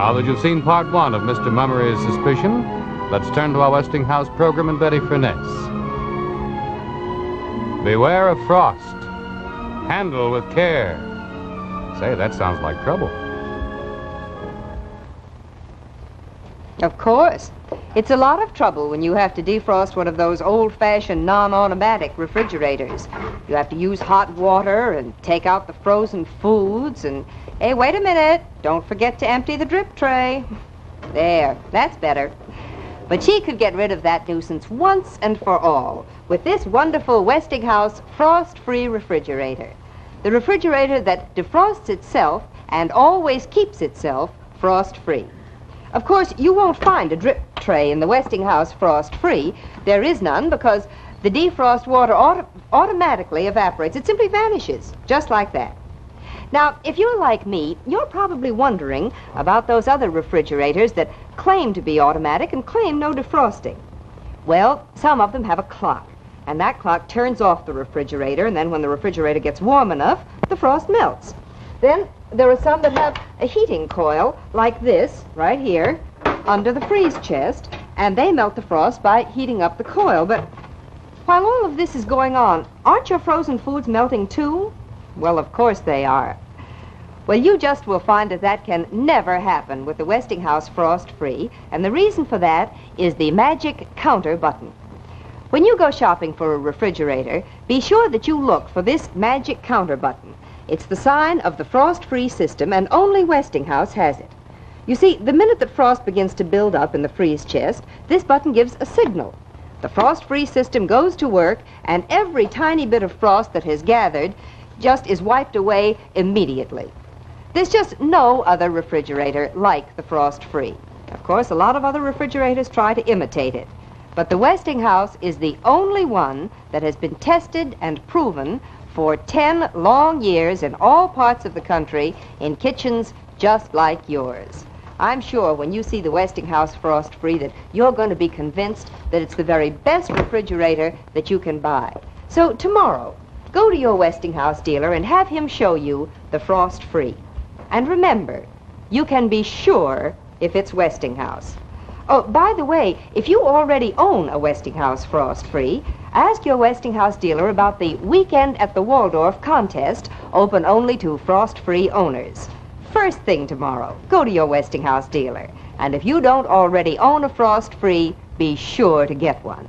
Now that you've seen part one of Mr. Mummery's suspicion, let's turn to our Westinghouse program and Betty Furness. Beware of frost. Handle with care. Say, that sounds like trouble. Of course. It's a lot of trouble when you have to defrost one of those old-fashioned non-automatic refrigerators. You have to use hot water and take out the frozen foods and... Hey, wait a minute. Don't forget to empty the drip tray. There, that's better. But she could get rid of that nuisance once and for all with this wonderful Westinghouse frost-free refrigerator. The refrigerator that defrosts itself and always keeps itself frost-free. Of course, you won't find a drip tray in the Westinghouse frost-free. There is none because the defrost water automatically evaporates. It simply vanishes, just like that. Now, if you're like me, you're probably wondering about those other refrigerators that claim to be automatic and claim no defrosting. Well, some of them have a clock, and that clock turns off the refrigerator, and then when the refrigerator gets warm enough, the frost melts. Then there are some that have a heating coil like this, right here, under the freeze chest, and they melt the frost by heating up the coil. But while all of this is going on, aren't your frozen foods melting too? Well, of course they are. Well, you just will find that that can never happen with the Westinghouse Frost Free, and the reason for that is the magic counter button. When you go shopping for a refrigerator, be sure that you look for this magic counter button. It's the sign of the frost-free system, and only Westinghouse has it. You see, the minute that frost begins to build up in the freeze chest, this button gives a signal. The frost-free system goes to work, and every tiny bit of frost that has gathered just is wiped away immediately. There's just no other refrigerator like the frost-free. Of course, a lot of other refrigerators try to imitate it, but the Westinghouse is the only one that has been tested and proven for 10 long years in all parts of the country in kitchens just like yours. I'm sure when you see the Westinghouse Frost Free that you're going to be convinced that it's the very best refrigerator that you can buy. So tomorrow, go to your Westinghouse dealer and have him show you the Frost Free. And remember, you can be sure if it's Westinghouse. Oh, by the way, if you already own a Westinghouse Frost Free, ask your Westinghouse dealer about the Weekend at the Waldorf contest, open only to frost-free owners. First thing tomorrow, go to your Westinghouse dealer. And if you don't already own a Frost Free, be sure to get one.